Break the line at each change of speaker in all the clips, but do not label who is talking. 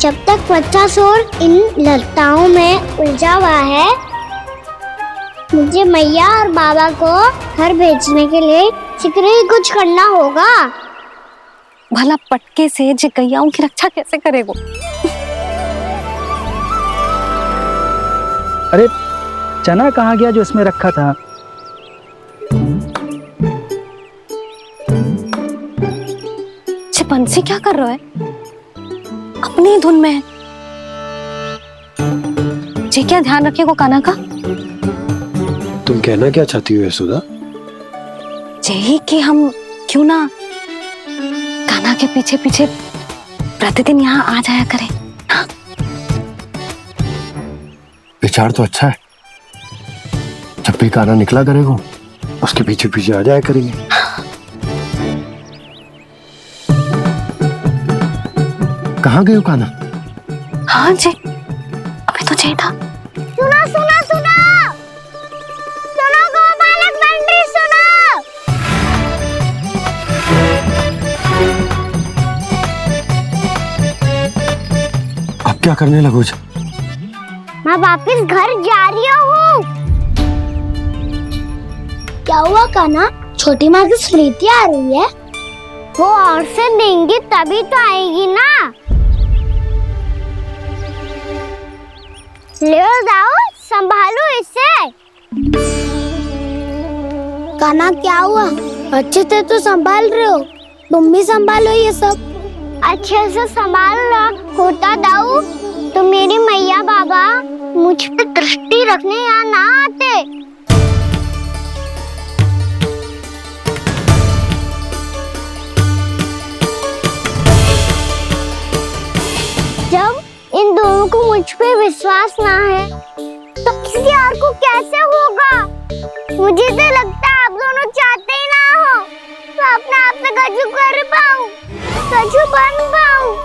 जब तक बच्चा शोर इन लताओं में उलझा हुआ है, मुझे मैया और बाबा को घर भेजने के लिए शीघ्र ही कुछ करना होगा।
भला पटके से गैयाओं की रक्षा कैसे करेगो?
अरे चना कहाँ गया जो इसमें रखा था?
बंसी क्या कर रहा है? अपनी धुन में है। जी क्या ध्यान रखिएगा कान्हा का।
तुम कहना क्या चाहती हो यशोदा?
यही कि हम क्यों ना कान्हा के पीछे पीछे प्रतिदिन यहाँ आ जाया करें। हाँ?
विचार तो अच्छा है। जब भी कान्हा निकला करेगा उसके पीछे पीछे आ जाया करेंगे। कहाँ गए हो कान्हा?
हाँ जी, अभी तो चाहिए था।
सुनो सुनो सुनो सुनो गोपालक बंटी सुनो।
अब क्या करने लगोगे?
मैं वापस घर जा रही हूँ। क्या हुआ कान्हा? छोटी माँ की स्मृति आ रही है। वो और से देंगी तभी तो आएगी ना। ले जाओ, संभालो इसे। कान्हा क्या हुआ? अच्छे से तो संभाल रहे हो, तुम भी संभालो ये सब। अच्छे से संभाल होता दाऊ तो मेरी मैया बाबा मुझ पे दृष्टि रखने यहाँ ना आते। जब इन दोनों को मुझ पे विश्वास ना है तो किसी और को कैसे होगा? मुझे तो लगता है आप दोनों चाहते ही ना हो तो अपने आप में गजू कर पाऊं, गजू बन पाऊं।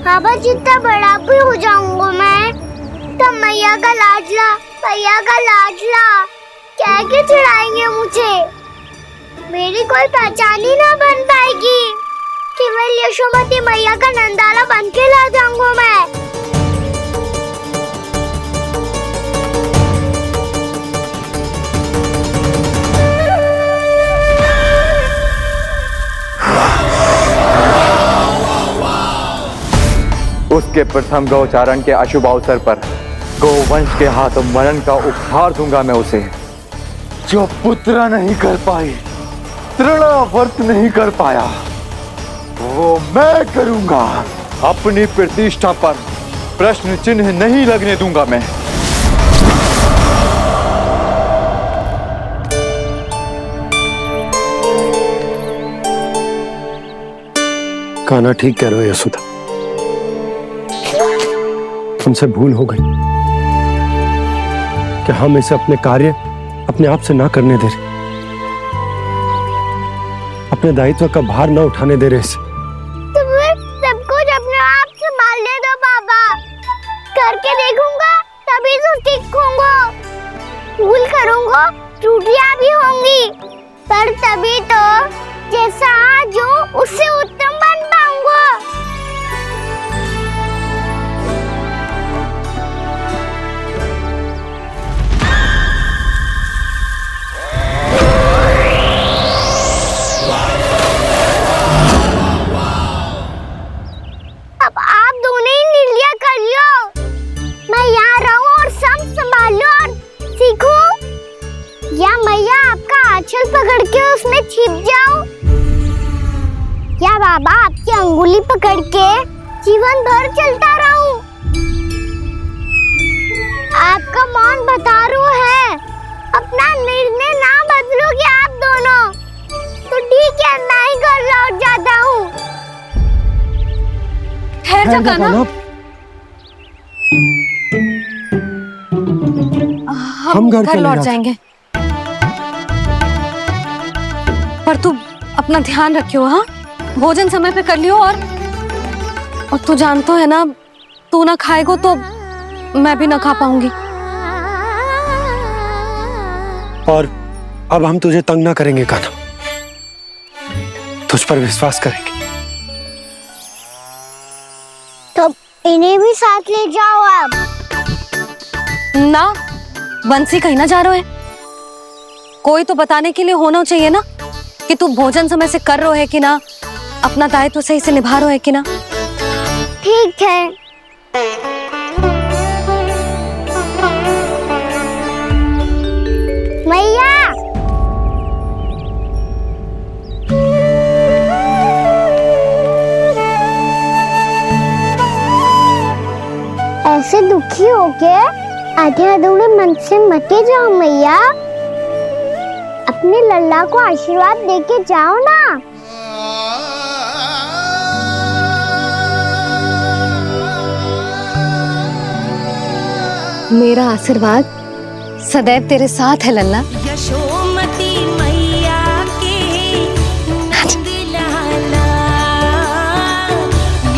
बाबा जितना बड़ा भी हो जाऊंगा मैं तब मैया का लाडला, भैया का लाडला क्या के चिढ़ाएंगे मुझे। मेरी कोई पहचान ही ना बन पाएगी। केवल यशोमती मैया का नंदाला बन के ला जाऊंगा मैं।
उसके प्रथम गौचारण के अशुभ अवसर पर गोवंश के हाथों मरण का उपहार दूंगा मैं उसे। जो पुत्र नहीं कर पाई, तृणावर्त नहीं कर पाया, वो मैं करूंगा। अपनी प्रतिष्ठा पर प्रश्न चिन्ह नहीं लगने दूंगा मैं।
कान्हा ठीक कह रहे हो यशोदा, हमसे भूल हो गई कि हम इसे अपने कार्य अपने आप से ना करने दे रहे, अपने दायित्व का भार ना उठाने दे रहे इसे।
तो फिर सब कुछ अपने आप से संभालने दो बाबा। करके देखूंगा तभी तो सीखूंगा। भूल करूंगा, त्रुटियां भी होंगी, पर तभी तो जैसा आज हूं उससे उत्तम बन पाऊंगा। अब आप दोनों ही निर्णय कर लो। मैं यहाँ रहूं और सब संभालूं और सीखूं, या मैया आपका आंचल पकड़ के उसमें छिप जाऊं, या बाबा आपकी अंगुली पकड़ के जीवन भर चलता रहूं। आपका मौन बता रहा है। अपना निर्णय ना बदलोगे आप दोनों तो ठीक है, मैं ही घर लौट जाता हूँ।
ठहर जा कान्हा,
हम घर
लौट जाएंगे। पर तू अपना ध्यान रखियो, हाँ? भोजन समय पे कर लियो। और तू जानतो है ना, तू ना खाएगो तो मैं भी ना खा पाऊंगी।
और अब हम तुझे तंग ना करेंगे कान्हा, तुझ पर विश्वास करेंगे।
तो इन्हें भी साथ ले जाओ अब।
ना, बंसी कहीं ना जा रहे है। कोई तो बताने के लिए होना चाहिए ना कि तू भोजन समय से कर रहे है कि ना, अपना दायित्व सही से निभा रहे है कि ना।
ठीक है। मैया, ऐसे दुखी होके आधे अधूरे मन से मत जाओ मैया। अपने लल्ला को आशीर्वाद देके जाओ ना।
मेरा आशीर्वाद सदैव तेरे साथ है लल्ला।
यशोमती मैया के नंद लाला,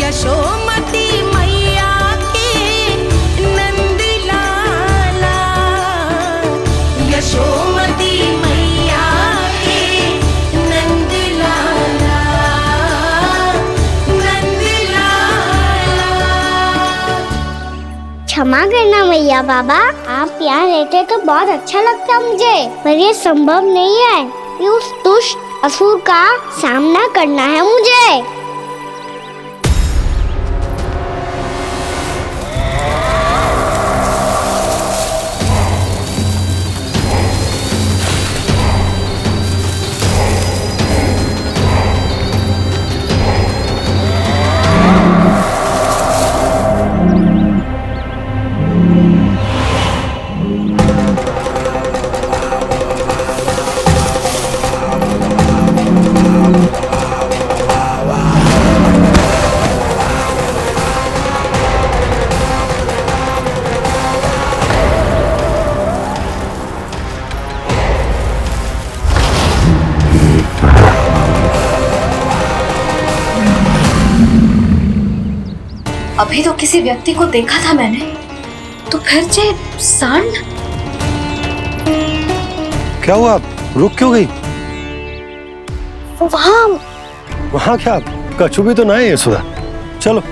यशोमती मैया के नंद लाला, यशोमती मैया के नंद लाला, नंद लाला।
क्षमा करना मैया बाबा, आप यहाँ रहते तो बहुत अच्छा लगता मुझे, पर ये संभव नहीं है कि उस दुष्ट असुर का सामना करना है मुझे।
अभी तो किसी व्यक्ति को देखा था मैंने, तो फिर से सांड।
क्या हुआ, रुक क्यों गई? वहां क्या कछु भी तो ना है यशोदा, चलो।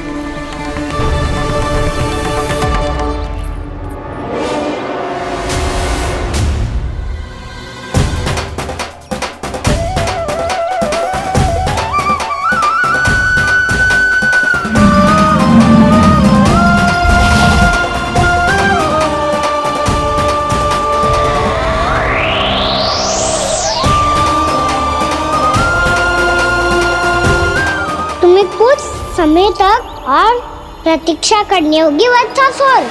कुछ समय तक और प्रतीक्षा करनी होगी वत्सासुर।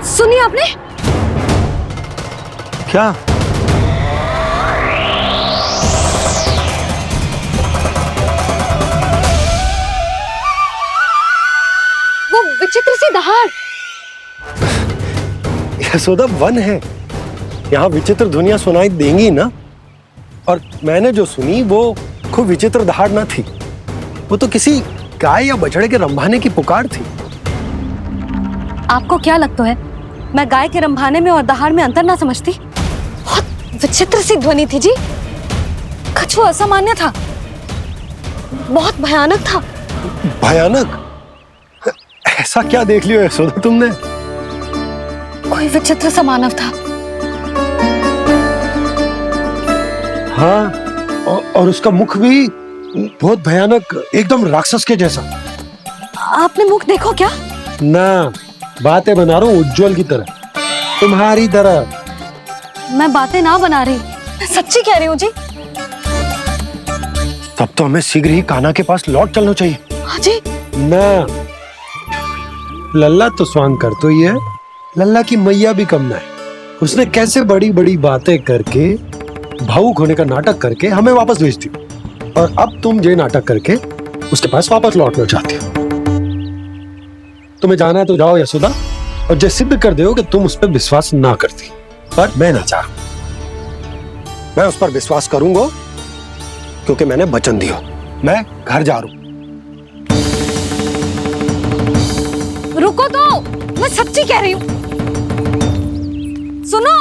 सुनिए आपने
क्या?
विचित्र सी दहाड़।
यशोदा वन है, यहाँ विचित्र ध्वनियां सुनाई देंगी ना। और मैंने जो सुनी वो खूब विचित्र दहाड़ ना थी, वो तो किसी गाय या बछड़े के रंभाने की पुकार थी।
आपको क्या लगता है मैं गाय के रंभाने में और दहाड़ में अंतर ना समझती? बहुत विचित्र सी ध्वनि थी जी, कुछ असामान्य था, बहुत भयानक था।
भयानक? ऐसा क्या देख लियो यशोदा तुमने?
कोई विचित्र सा मानव था।
हाँ, और उसका मुख भी बहुत भयानक, एकदम राक्षस के जैसा।
आपने मुख देखो क्या?
ना, बातें बना रहा हूँ उज्जवल की तरह, तुम्हारी तरह।
मैं बातें ना बना रही, मैं सच्ची कह रही हूँ जी।
तब तो हमें शीघ्र ही कान्हा के पास लौट चलना चाहिए।
हाँ जी।
ना, लल्ला तो स्वांग कर तो ही है, लल्ला की मैया भी कम ना है। उसने कैसे बड़ी बड़ी बातें करके, भावुक होने का नाटक करके हमें वापस भेज दी, और अब तुम ये नाटक करके उसके पास वापस लौटना चाहती हो। तुम्हें जाना है तो जाओ यशोदा, और जो सिद्ध कर दो कि तुम उस पर विश्वास ना करती। पर मैं ना चाहूं, मैं उस पर विश्वास करूंगा क्योंकि मैंने वचन दिया। मैं घर जा रहा हूं।
रुको तो, मैं सच्ची कह रही हूँ। सुनो,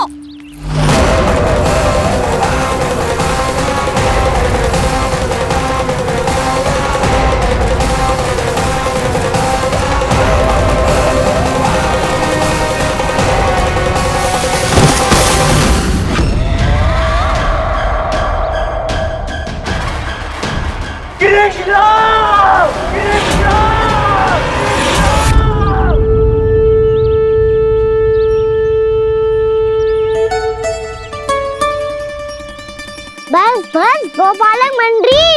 बस बस गोपालक मंडली,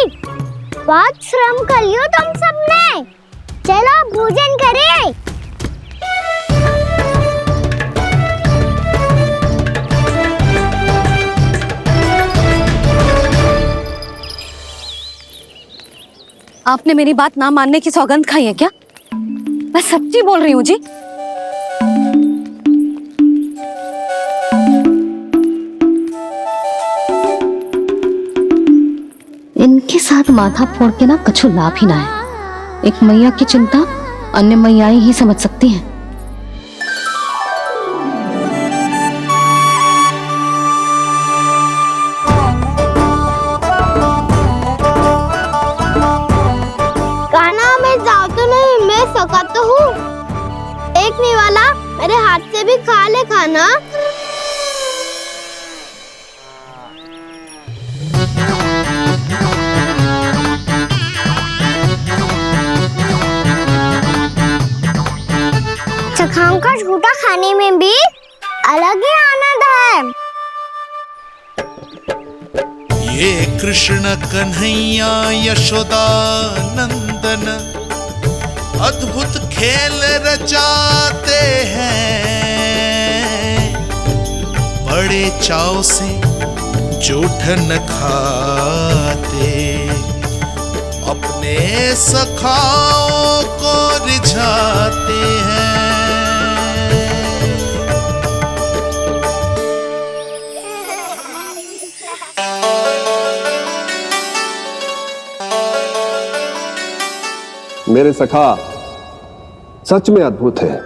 बहुत श्रम कर लियो तुम सबने। चलो भोजन करें।
आपने मेरी बात ना मानने की सौगंध खाई है क्या? मैं सच्ची बोल रही हूँ जी। इनके साथ माथा फोड़ के ना कछु लाभ ही ना है। एक मैया की चिंता अन्य मैयाएं ही समझ सकती हैं।
कान्हा, मैं जाऊँ तो नहीं, मैं सका तो हूँ। एक नहीं वाला मेरे हाथ से भी खा ले खाना। चखाओं का झूठा खाने में भी अलग ही आनंद है।
ये कृष्ण कन्हैया यशोदा नंदन अद्भुत खेल रचाते हैं, बड़े चाव से जूठन खाते, अपने सखाओं को रिझाते हैं।
मेरे सखा सच में अद्भुत है।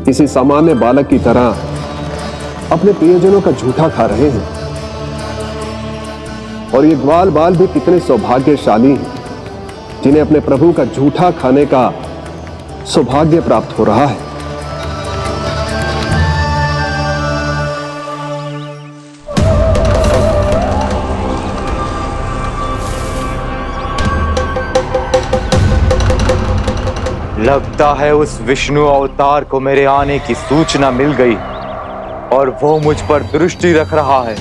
किसी सामान्य बालक की तरह अपने प्रियजनों का झूठा खा रहे हैं। और ये ग्वाल बाल भी कितने सौभाग्यशाली हैं जिन्हें अपने प्रभु का झूठा खाने का सौभाग्य प्राप्त हो रहा है।
लगता है उस विष्णु अवतार को मेरे आने की सूचना मिल गई और वो मुझ पर दृष्टि रख रहा है।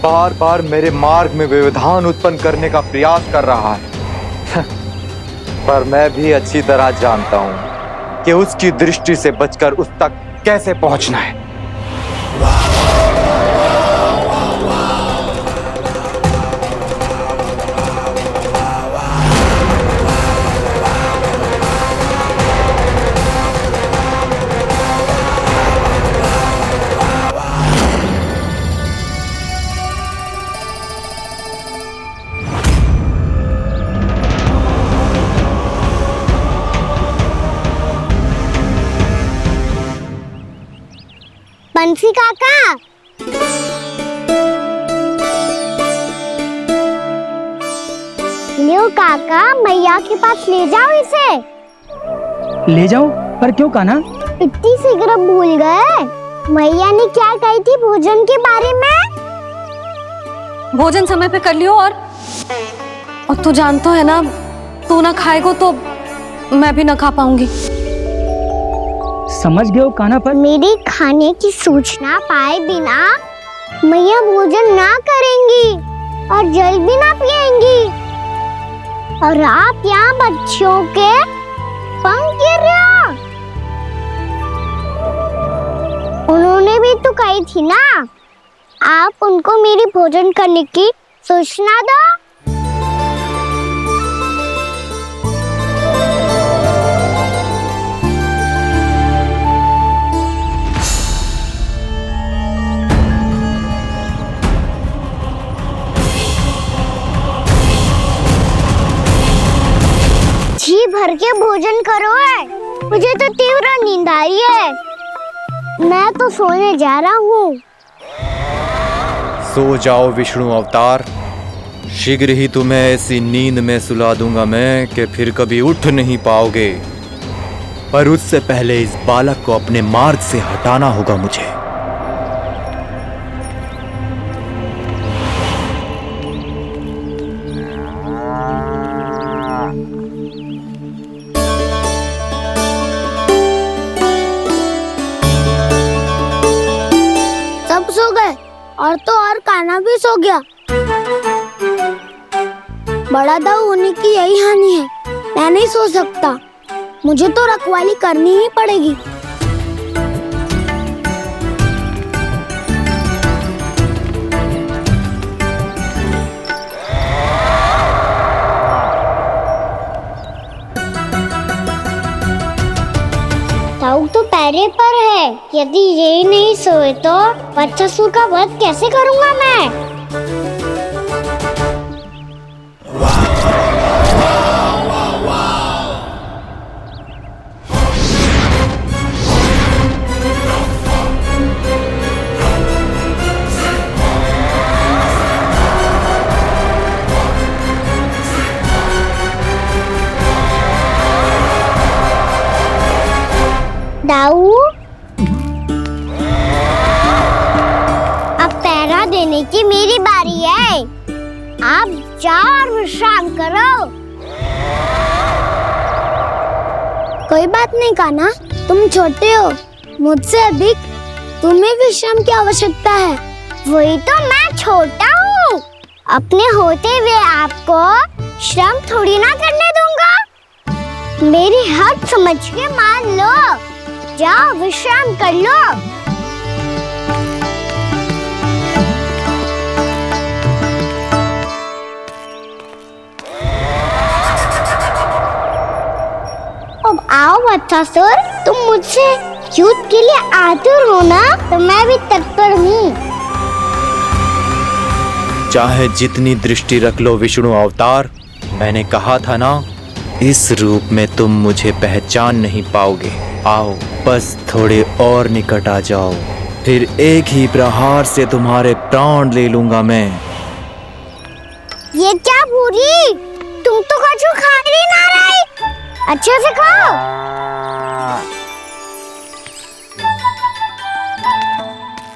बार बार मेरे मार्ग में व्यवधान उत्पन्न करने का प्रयास कर रहा है। पर मैं भी अच्छी तरह जानता हूं कि उसकी दृष्टि से बचकर उस तक कैसे पहुंचना है।
बंसी काका, लियो काका, मैया के पास ले जाओ इसे।
ले जाओ? पर क्यों कान्हा?
इतनी शीघ्र भूल गए? मैया ने क्या कही थी भोजन के बारे में?
भोजन समय पे कर लियो। और तू जानता है ना, तू ना खाएगा तो मैं भी ना खा पाऊंगी।
समझ गए हो कान्हा? पर
मेरी खाने की सूचना पाए बिना मैया भोजन ना करेंगी और जल भी ना पिएंगी। और आप यहाँ बच्चों के पंख गिर रहे हो। उन्होंने भी तो कही थी ना, आप उनको मेरी भोजन करने की सूचना दो। आ रही है। मैं तो सोने जा रहा हूँ।
सो जाओ विष्णु अवतार, शीघ्र ही तुम्हें ऐसी नींद में सुला दूंगा मैं कि फिर कभी उठ नहीं पाओगे। पर उससे पहले इस बालक को अपने मार्ग से हटाना होगा मुझे।
सब सो गए और तो और कान्हा भी सो गया। बड़ा दाऊ होने की यही हानि है। मैं नहीं सो सकता, मुझे तो रखवाली करनी ही पड़ेगी। ताऊ तो पैरे पर है। यदि ये नहीं सोए तो वत्सासुर का वध कैसे करूंगा मैं? दाऊ, अब पहरा देने की मेरी बारी है। आप जाओ और विश्राम करो। कोई बात नहीं कान्हा, तुम छोटे हो, मुझसे अधिक तुम्हें विश्राम की आवश्यकता है। वही तो मैं छोटा हूँ, अपने होते हुए आपको श्रम थोड़ी ना करने दूंगा। मेरी हद समझ के मान लो। जाओ विश्राम कर लो। अब आओ वत्सासुर, तुम मुझसे युद्ध के लिए आतुर हो ना, तो मैं भी तत्पर हूँ।
चाहे जितनी दृष्टि रख लो विष्णु अवतार, मैंने कहा था ना, इस रूप में तुम मुझे पहचान नहीं पाओगे। आओ बस थोड़े और निकट आ जाओ, फिर एक ही प्रहार से तुम्हारे प्राण ले लूंगा मैं।
ये क्या भूरी, तुम तो कछु खा ही ना रही। अच्छे से खाओ।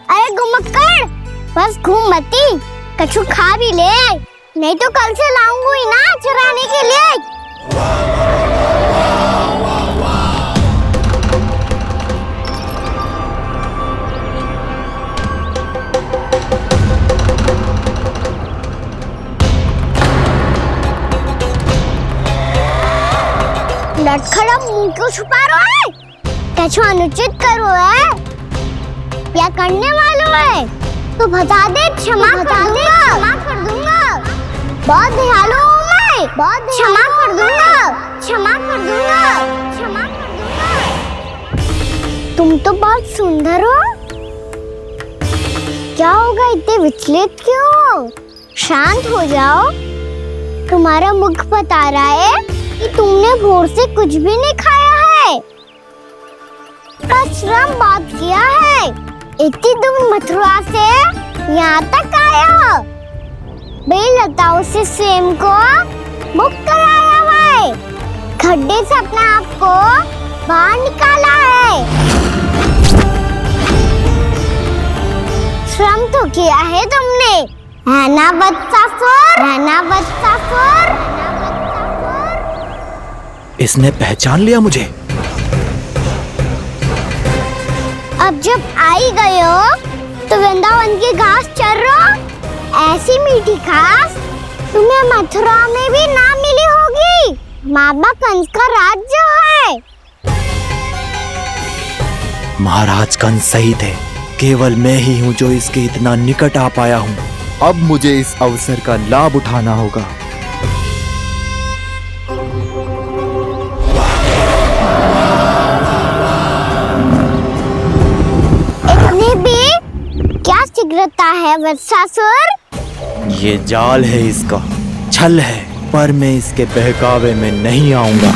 अरे घुमक्कड़, बस घूम मती, कछु खा भी ले, नहीं तो कल से लाऊंगी ही ना चराने के लिए। लटखड़ा मुंह क्यों छुपा रहा है? कछु अनुचित करो है या करने वालों है तो बता दे, क्षमा कर दूंगा। बहुत दयालु हूँ मैं, बहुत क्षमा कर दूंगा। तुम तो बहुत सुंदर हो। क्या होगा, इतने विचलित क्यों हो? शांत हो जाओ। तुम्हारा मुख बता रहा है कि तुमने भोर से कुछ भी नहीं खाया है, श्रम बहुत किया है। इतनी दूर मथुरा से यहाँ तक आया हो, बेलताओं से स्वयं को मुक्त कराया हुआ है, खड्डे से अपने आप को बाहर निकाला है। श्रम तो किया है तुमने, है ना वत्सासुर?
इसने पहचान लिया मुझे।
अब जब आ ही गए हो तो वृंदावन की घास चर रहो। ऐसी मीठी घास तुम्हें मथुरा में भी ना मिली होगी। मामा कंस का राज जो है।
महाराज कंस सही थे, केवल मैं ही हूँ जो इसके इतना निकट आ पाया हूँ। अब मुझे इस अवसर का लाभ उठाना होगा।
इतने भी क्या शीघ्रता है वत्सासुर?
ये जाल है इसका, छल है, पर मैं इसके बहकावे में नहीं आऊंगा।